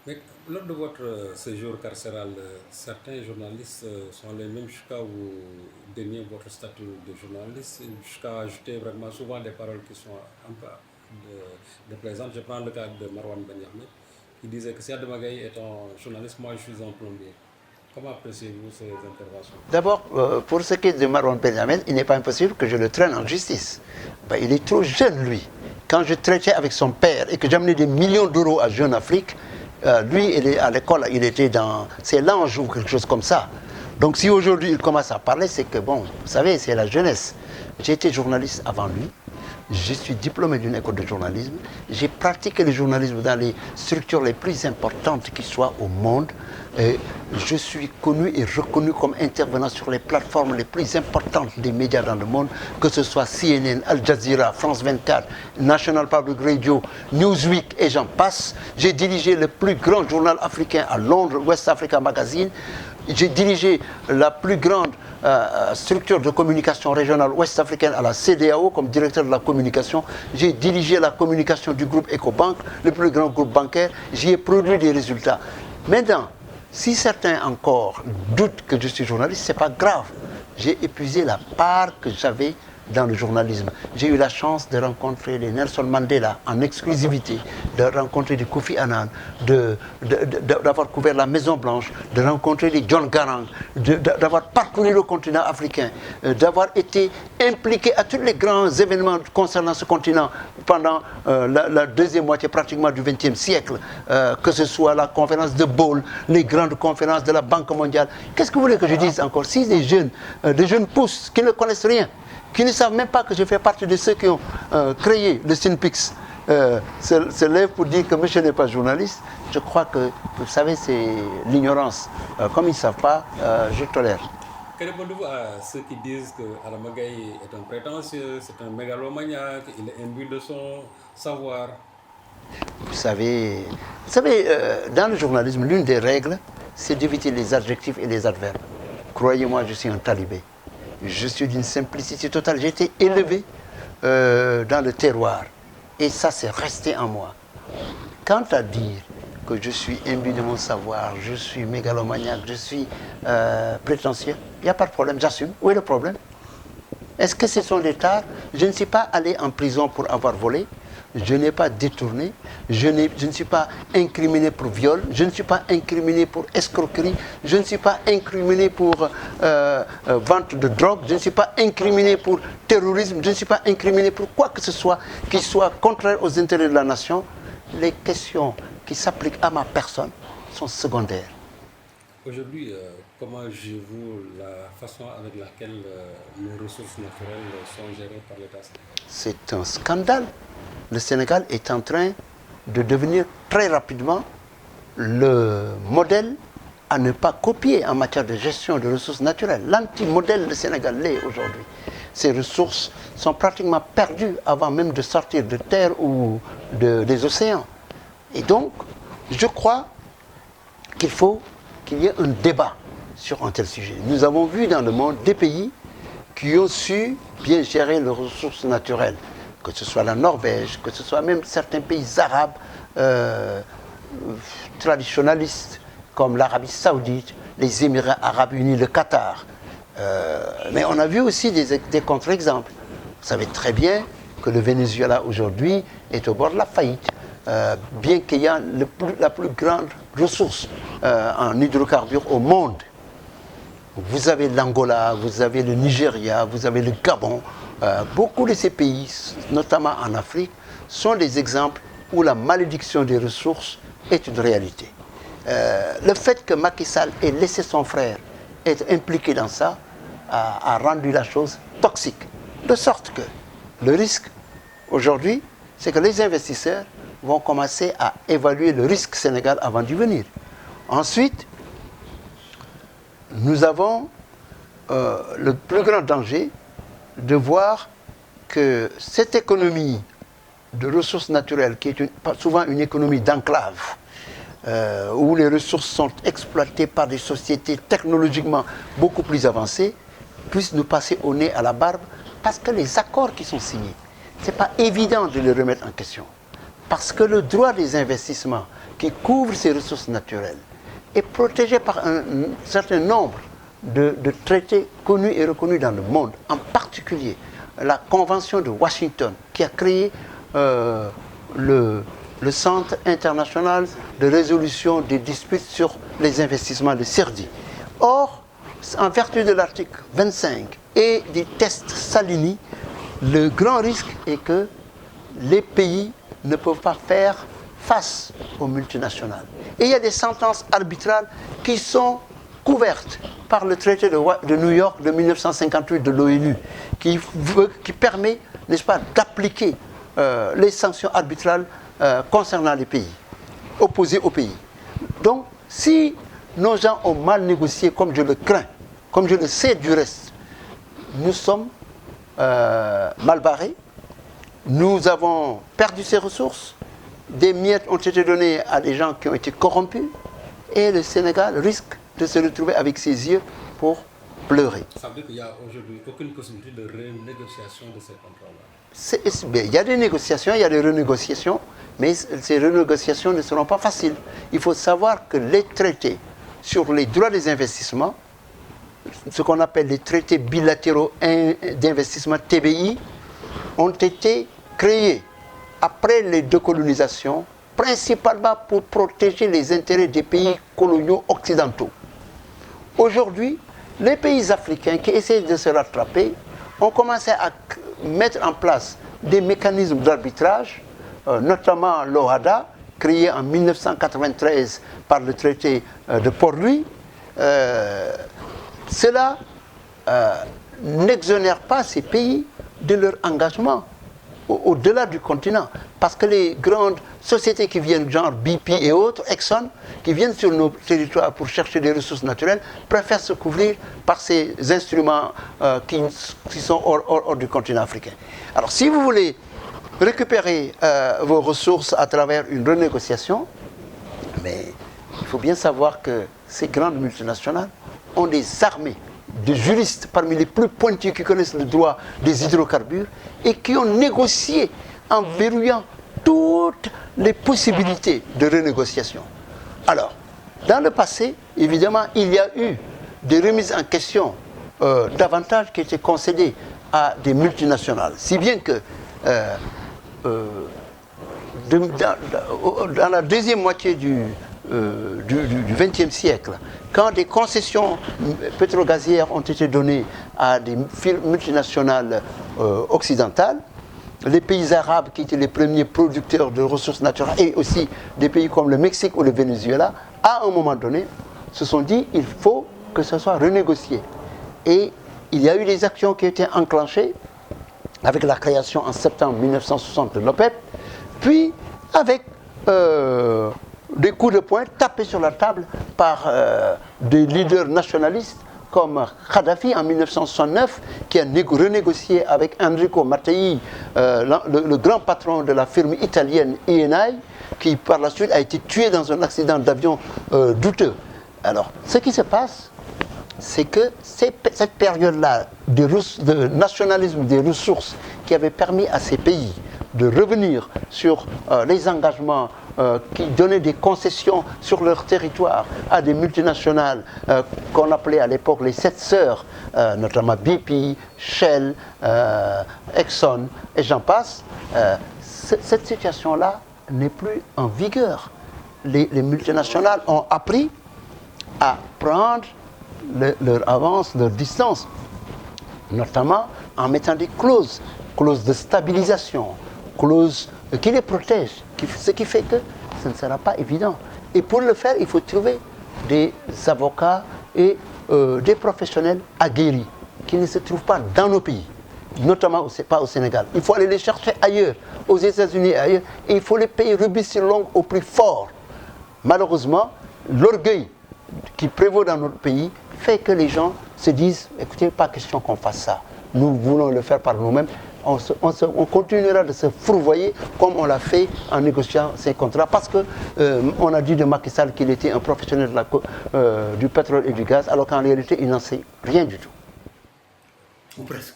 Mais lors de votre séjour carcéral, certains journalistes sont allés même jusqu'à vous dénier votre statut de journaliste, jusqu'à ajouter vraiment souvent des paroles qui sont un peu déplaisantes. Je prends le cas de Marwan Ben Yahmed, qui disait que si Ademagaï est un journaliste, moi je suis un plombier. Comment appréciez-vous ces interventions? D'abord, pour ce qui est de Marwan Benjamin, il n'est pas impossible que je le traîne en justice. Ben, il est trop jeune, lui. Quand je traitais avec son père et que j'amenais des millions d'euros à Jeune Afrique, lui, il est à l'école, il était dans... C'est l'ange ou quelque chose comme ça. Donc si aujourd'hui il commence à parler, c'est que, bon, vous savez, c'est la jeunesse. J'ai été journaliste avant lui. Je suis diplômé d'une école de journalisme. J'ai pratiqué le journalisme dans les structures les plus importantes qui soient au monde. Et je suis connu et reconnu comme intervenant sur les plateformes les plus importantes des médias dans le monde, que ce soit CNN, Al Jazeera, France 24, National Public Radio, Newsweek et j'en passe. J'ai dirigé le plus grand journal africain à Londres, West Africa Magazine. J'ai dirigé la plus grande structure de communication régionale ouest-africaine à la CEDEAO comme directeur de la communication. J'ai dirigé la communication du groupe Ecobank, le plus grand groupe bancaire. J'y ai produit des résultats. Maintenant, si certains encore doutent que je suis journaliste, ce n'est pas grave. J'ai épuisé la part que j'avais dans le journalisme. J'ai eu la chance de rencontrer les Nelson Mandela en exclusivité, de rencontrer des Kofi Annan, d'avoir couvert la Maison Blanche, de rencontrer les John Garang, d'avoir parcouru le continent africain, d'avoir été impliqué à tous les grands événements concernant ce continent pendant la deuxième moitié pratiquement du XXe siècle, que ce soit la conférence de Bâle, les grandes conférences de la Banque mondiale. Qu'est-ce que vous voulez que je dise encore? Si des jeunes pousses qui ne connaissent rien, qui ne savent même pas que je fais partie de ceux qui ont créé le Synpix, se lèvent pour dire que monsieur n'est pas journaliste, je crois que, vous savez, c'est l'ignorance. Comme ils ne savent pas, je tolère. Que répondez-vous à ceux qui disent que Adamagaï est un prétentieux, c'est un mégalomaniaque, il est imbu de son savoir? Vous savez, dans le journalisme, l'une des règles, c'est d'éviter les adjectifs et les adverbes. Croyez-moi, je suis un talibé. Je suis d'une simplicité totale. J'ai été élevé dans le terroir. Et ça, c'est resté en moi. Quant à dire que je suis imbu de mon savoir, je suis mégalomaniaque, je suis prétentieux, il n'y a pas de problème, j'assume. Où est le problème? Est-ce que ce sont des tares? Je ne suis pas allé en prison pour avoir volé. Je n'ai pas détourné, je ne suis pas incriminé pour viol, je ne suis pas incriminé pour escroquerie, je ne suis pas incriminé pour vente de drogue, je ne suis pas incriminé pour terrorisme, je ne suis pas incriminé pour quoi que ce soit qui soit contraire aux intérêts de la nation. Les questions qui s'appliquent à ma personne sont secondaires. Aujourd'hui, comment jugez-vous la façon avec laquelle nos ressources naturelles sont gérées par l'État? C'est un scandale. Le Sénégal est en train de devenir très rapidement le modèle à ne pas copier en matière de gestion de ressources naturelles. L'anti-modèle du Sénégal l'est aujourd'hui. Ces ressources sont pratiquement perdues avant même de sortir de terre ou des océans. Et donc, je crois qu'il faut qu'il y ait un débat sur un tel sujet. Nous avons vu dans le monde des pays qui ont su bien gérer leurs ressources naturelles, que ce soit la Norvège, que ce soit même certains pays arabes traditionnalistes, comme l'Arabie Saoudite, les Émirats Arabes Unis, le Qatar. Mais on a vu aussi des contre-exemples. Vous savez très bien que le Venezuela aujourd'hui est au bord de la faillite, bien qu'il y ait la plus grande ressource en hydrocarbures au monde. Vous avez l'Angola, vous avez le Nigeria, vous avez le Gabon. Beaucoup de ces pays, notamment en Afrique, sont des exemples où la malédiction des ressources est une réalité. Le fait que Macky Sall ait laissé son frère être impliqué dans ça a rendu la chose toxique. De sorte que le risque aujourd'hui, c'est que les investisseurs vont commencer à évaluer le risque Sénégal avant d'y venir. Ensuite, nous avons le plus grand danger de voir que cette économie de ressources naturelles, qui est souvent une économie d'enclave, où les ressources sont exploitées par des sociétés technologiquement beaucoup plus avancées, puisse nous passer au nez à la barbe, parce que les accords qui sont signés, ce n'est pas évident de les remettre en question. Parce que le droit des investissements qui couvre ces ressources naturelles est protégé par un certain nombre de traités connus et reconnus dans le monde, en particulier la Convention de Washington qui a créé le Centre international de résolution des disputes sur les investissements de CERDI. Or, en vertu de l'article 25 et du test Salini, le grand risque est que les pays ne peuvent pas faire face aux multinationales. Et il y a des sentences arbitrales qui sont couvertes par le traité de New York de 1958 de l'ONU, qui permet, n'est-ce pas, d'appliquer les sanctions arbitrales concernant les pays, opposés aux pays. Donc, si nos gens ont mal négocié, comme je le crains, comme je le sais du reste, nous sommes mal barrés, nous avons perdu ces ressources, des miettes ont été données à des gens qui ont été corrompus, et le Sénégal risque de se retrouver avec ses yeux pour pleurer. Ça veut dire qu'il n'y a aujourd'hui aucune possibilité de renégociation de ces contrats-là. Il y a des négociations, il y a des renégociations, mais ces renégociations ne seront pas faciles. Il faut savoir que les traités sur les droits des investissements, ce qu'on appelle les traités bilatéraux d'investissement TBI, ont été créés après les décolonisations, principalement pour protéger les intérêts des pays coloniaux occidentaux. Aujourd'hui, les pays africains qui essaient de se rattraper ont commencé à mettre en place des mécanismes d'arbitrage, notamment l'OHADA, créé en 1993 par le traité de Port-Louis. Cela n'exonère pas ces pays de leur engagement au-delà du continent. Parce que les grandes sociétés qui viennent, genre BP et autres, Exxon, qui viennent sur nos territoires pour chercher des ressources naturelles, préfèrent se couvrir par ces instruments qui sont hors du continent africain. Alors si vous voulez récupérer vos ressources à travers une renégociation, mais il faut bien savoir que ces grandes multinationales ont des armées de juristes parmi les plus pointus qui connaissent le droit des hydrocarbures et qui ont négocié en verrouillant toutes les possibilités de renégociation. Alors, dans le passé, évidemment, il y a eu des remises en question d'avantages qui étaient concédés à des multinationales. Si bien que dans la deuxième moitié du XXe siècle, quand des concessions pétrogazières ont été données à des multinationales occidentales, les pays arabes qui étaient les premiers producteurs de ressources naturelles et aussi des pays comme le Mexique ou le Venezuela, à un moment donné, se sont dit il faut que ce soit renégocié. Et il y a eu des actions qui ont été enclenchées avec la création en septembre 1960 de l'OPEP, puis avec des coups de poing tapés sur la table par des leaders nationalistes comme Kadhafi en 1969, qui a renégocié avec Enrico Mattei, le grand patron de la firme italienne Eni, qui par la suite a été tué dans un accident d'avion douteux. Alors, ce qui se passe, c'est que cette période-là de nationalisme des ressources qui avait permis à ces pays de revenir sur les engagements qui donnaient des concessions sur leur territoire à des multinationales qu'on appelait à l'époque les 7 sœurs, notamment BP, Shell, Exxon et j'en passe, cette situation-là n'est plus en vigueur. Les multinationales ont appris à prendre leur avance, leur distance, notamment en mettant des clauses de stabilisation, clauses qui les protègent, ce qui fait que ce ne sera pas évident. Et pour le faire, il faut trouver des avocats et des professionnels aguerris qui ne se trouvent pas dans nos pays, notamment pas au Sénégal. Il faut aller les chercher ailleurs, aux États-Unis et ailleurs, et il faut les payer rubis sur l'ongle au plus fort. Malheureusement, l'orgueil qui prévaut dans notre pays fait que les gens se disent, écoutez, pas question qu'on fasse ça. Nous voulons le faire par nous-mêmes. On continuera de se fourvoyer comme on l'a fait en négociant ces contrats parce qu'on a dit de Macky Sall qu'il était un professionnel du pétrole et du gaz alors qu'en réalité il n'en sait rien du tout. Ou presque.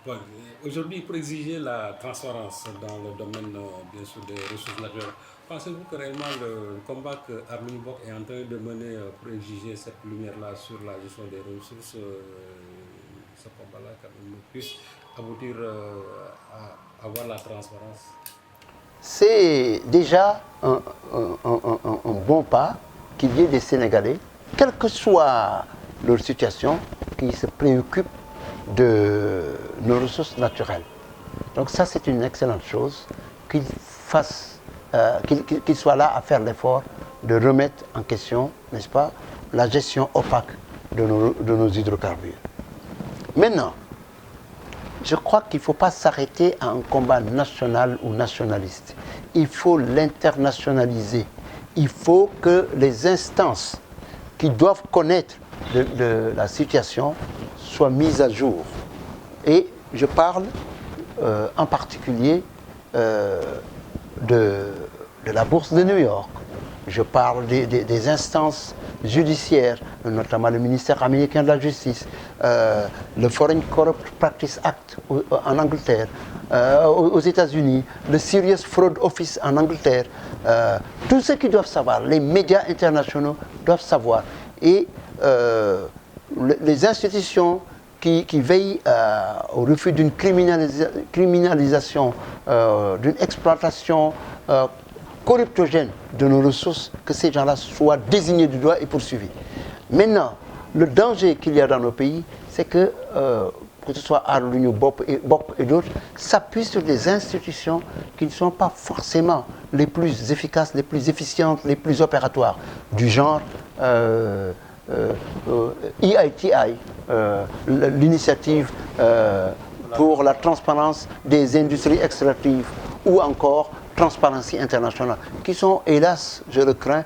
Bon, aujourd'hui, pour exiger la transparence dans le domaine bien sûr des ressources naturelles, pensez-vous que réellement le combat que Armin Bock est en train de mener pour exiger cette lumière-là sur la gestion des ressources, ce combat-là quand même puisse aboutir à avoir la transparence? C'est déjà un bon pas qu'il y ait des Sénégalais, quelle que soit leur situation, qui se préoccupent de nos ressources naturelles. Donc ça, c'est une excellente chose qu'ils fassent, qu'ils soient là à faire l'effort de remettre en question, n'est-ce pas, la gestion opaque de nos hydrocarbures. Maintenant, je crois qu'il ne faut pas s'arrêter à un combat national ou nationaliste. Il faut l'internationaliser. Il faut que les instances qui doivent connaître de la situation soient mises à jour. Et je parle en particulier de la bourse de New York. Je parle des instances judiciaires, notamment le ministère américain de la Justice, le Foreign Corrupt Practice Act en Angleterre, aux États-Unis, le Serious Fraud Office en Angleterre. Tous ceux qui doivent savoir, les médias internationaux doivent savoir. Et les institutions qui veillent au refus d'une criminalisation, d'une exploitation corruptogène de nos ressources, que ces gens-là soient désignés du doigt et poursuivis. Maintenant, le danger qu'il y a dans nos pays, c'est que ce soit Arlunio Bopp et d'autres, s'appuient sur des institutions qui ne sont pas forcément les plus efficaces, les plus efficientes, les plus opératoires, du genre EITI, l'initiative pour la transparence des industries extractives, ou encore Transparency International, qui sont, hélas, je le crains,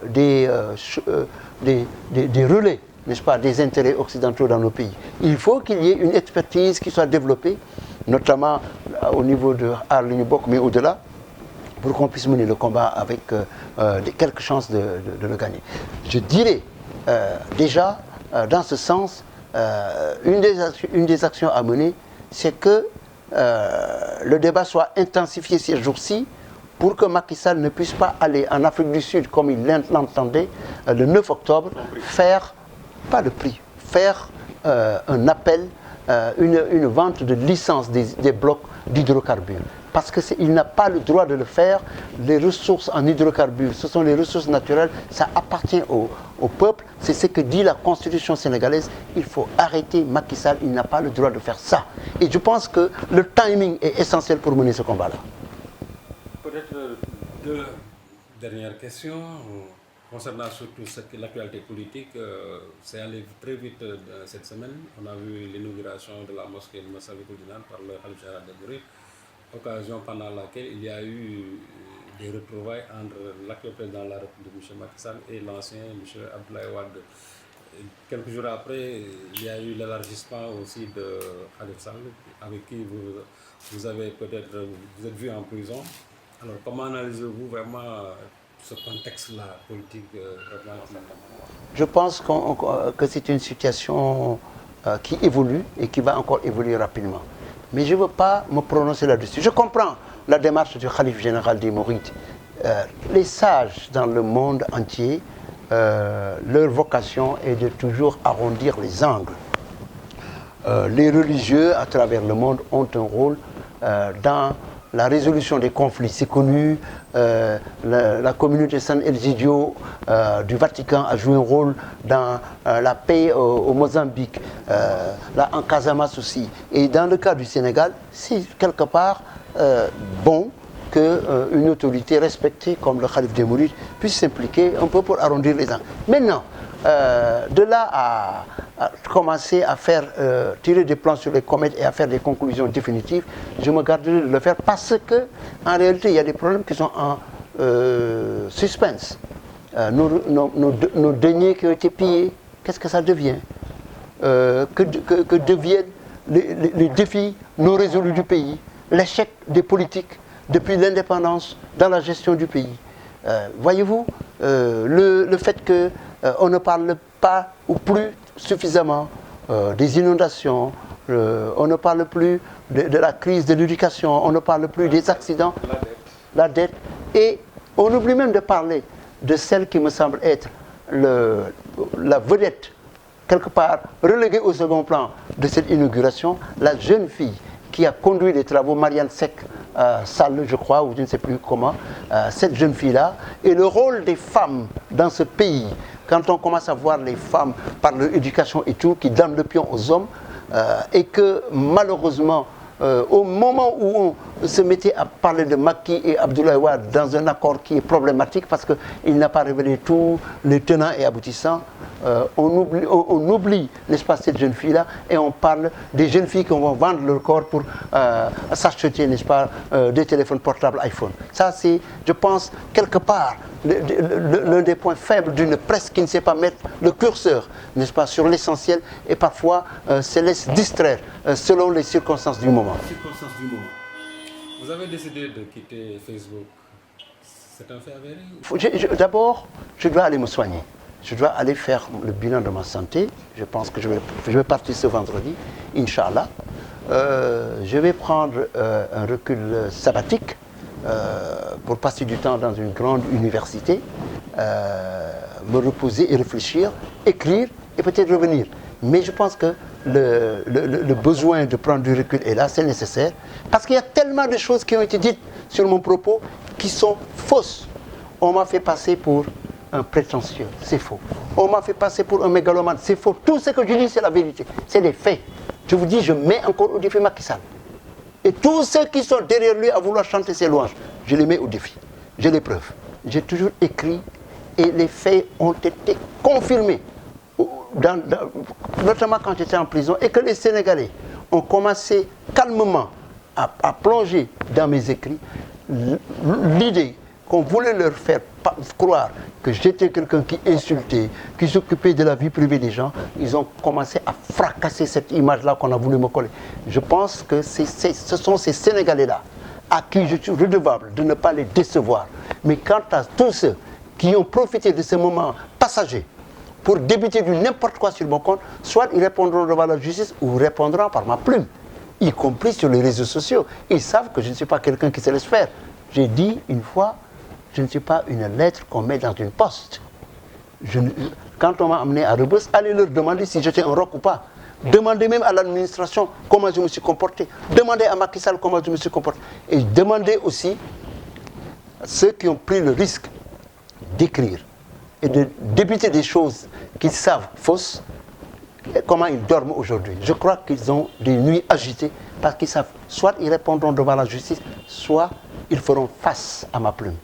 des relais, n'est-ce pas, des intérêts occidentaux dans nos pays. Il faut qu'il y ait une expertise qui soit développée, notamment au niveau de Arlunio Bock, mais au-delà, pour qu'on puisse mener le combat avec quelques chances de le gagner. Je dirais déjà, dans ce sens, une des actions à mener, c'est que le débat soit intensifié ces jours-ci pour que Macky Sall ne puisse pas aller en Afrique du Sud comme il l'entendait le 9 octobre, faire, pas le prix, faire un appel, une vente de licence des blocs d'hydrocarbures. Parce qu'il n'a pas le droit de le faire. Les ressources en hydrocarbures, ce sont les ressources naturelles, ça appartient au peuple. C'est ce que dit la Constitution sénégalaise. Il faut arrêter Macky Sall, il n'a pas le droit de faire ça. Et je pense que le timing est essentiel pour mener ce combat-là. Peut-être deux dernières questions. Concernant surtout l'actualité politique, c'est allé très vite cette semaine. On a vu l'inauguration de la mosquée de Massalikul Jinan par le Khalif général des Mourides, occasion pendant laquelle il y a eu des retrouvailles entre l'actuel président de la République, M. Macky Sall, et l'ancien M. Abdoulaye Wade. Quelques jours après, il y a eu l'élargissement aussi de Khalif Sall, avec qui vous avez peut-être, vous êtes vu en prison. Alors comment analysez-vous vraiment ce contexte-là politique Je pense que c'est une situation qui évolue et qui va encore évoluer rapidement. Mais je ne veux pas me prononcer là-dessus. Je comprends la démarche du Khalif général des Mourides. Les sages dans le monde entier, leur vocation est de toujours arrondir les angles. Les religieux à travers le monde ont un rôle dans la résolution des conflits, c'est connu. La communauté San Elgidio du Vatican a joué un rôle dans la paix au Mozambique, là en Casamance aussi. Et dans le cas du Sénégal, c'est quelque part bon qu'une autorité respectée comme le Khalif des Mourides puisse s'impliquer un peu pour arrondir les angles. Maintenant, de là à commencer à faire tirer des plans sur les comètes et à faire des conclusions définitives, je me garderai de le faire parce que en réalité il y a des problèmes qui sont en suspense. Nos deniers qui ont été pillés, qu'est-ce que ça devient? Que deviennent les défis non résolus du pays, l'échec des politiques depuis l'indépendance dans la gestion du pays. Voyez-vous, le fait qu'on ne parle pas ou plus suffisamment des inondations, on ne parle plus de la crise de l'éducation, on ne parle plus des accidents, la dette, et On oublie même de parler de celle qui me semble être la vedette, quelque part reléguée au second plan de cette inauguration, la jeune fille qui a conduit les travaux, Marianne Seck Sall, je crois, ou je ne sais plus comment, cette jeune fille-là, et le rôle des femmes dans ce pays, quand on commence à voir les femmes par leur éducation et tout, qui donnent le pion aux hommes, et que malheureusement, au moment où on se mettait à parler de Macky et Abdoulaye Wade dans un accord qui est problématique parce qu'il n'a pas révélé tous les tenants et aboutissants, on oublie, n'est-ce pas, cette jeune fille-là, et on parle des jeunes filles qui vont vendre leur corps pour s'acheter, n'est-ce pas, des téléphones portables iPhone. Ça, c'est, je pense, quelque part, l'un des points faibles d'une presse qui ne sait pas mettre le curseur, n'est-ce pas, sur l'essentiel et parfois se laisse distraire selon les circonstances du moment. Vous avez décidé de quitter Facebook. C'est un fait avéré? D'abord, je dois aller me soigner. Je dois aller faire le bilan de ma santé. Je pense que je vais partir ce vendredi, Inch'Allah. Je vais prendre un recul sabbatique pour passer du temps dans une grande université, me reposer et réfléchir, écrire et peut-être revenir. Mais je pense que le besoin de prendre du recul est là, c'est nécessaire, parce qu'il y a tellement de choses qui ont été dites sur mon propos qui sont fausses. On m'a fait passer pour un prétentieux, c'est faux. On m'a fait passer pour un mégalomane, c'est faux. Tout ce que je dis, c'est la vérité, c'est des faits. Je vous dis, je mets encore au défi Macky Sall. Et tous ceux qui sont derrière lui à vouloir chanter ses louanges, je les mets au défi. J'ai les preuves. J'ai toujours écrit et les faits ont été confirmés. Notamment quand j'étais en prison et que les Sénégalais ont commencé calmement à plonger dans mes écrits, l'idée qu'on voulait leur faire croire que j'étais quelqu'un qui insultait, qui s'occupait de la vie privée des gens, ils ont commencé à fracasser cette image-là qu'on a voulu me coller. Je pense que ce sont ces Sénégalais-là à qui je suis redevable de ne pas les décevoir. Mais quant à tous ceux qui ont profité de ce moment passager pour débiter du n'importe quoi sur mon compte, soit ils répondront devant la justice ou répondront par ma plume, y compris sur les réseaux sociaux. Ils savent que je ne suis pas quelqu'un qui se laisse faire. J'ai dit une fois, je ne suis pas une lettre qu'on met dans une poste. Quand on m'a amené à Rebeuss, allez leur demander si j'étais un roc ou pas. Demandez même à l'administration comment je me suis comporté. Demandez à Macky Sall comment je me suis comporté. Et demandez aussi à ceux qui ont pris le risque d'écrire et de débiter des choses qu'ils savent fausses, comment ils dorment aujourd'hui. Je crois qu'ils ont des nuits agitées parce qu'ils savent, soit ils répondront devant la justice, soit ils feront face à ma plume.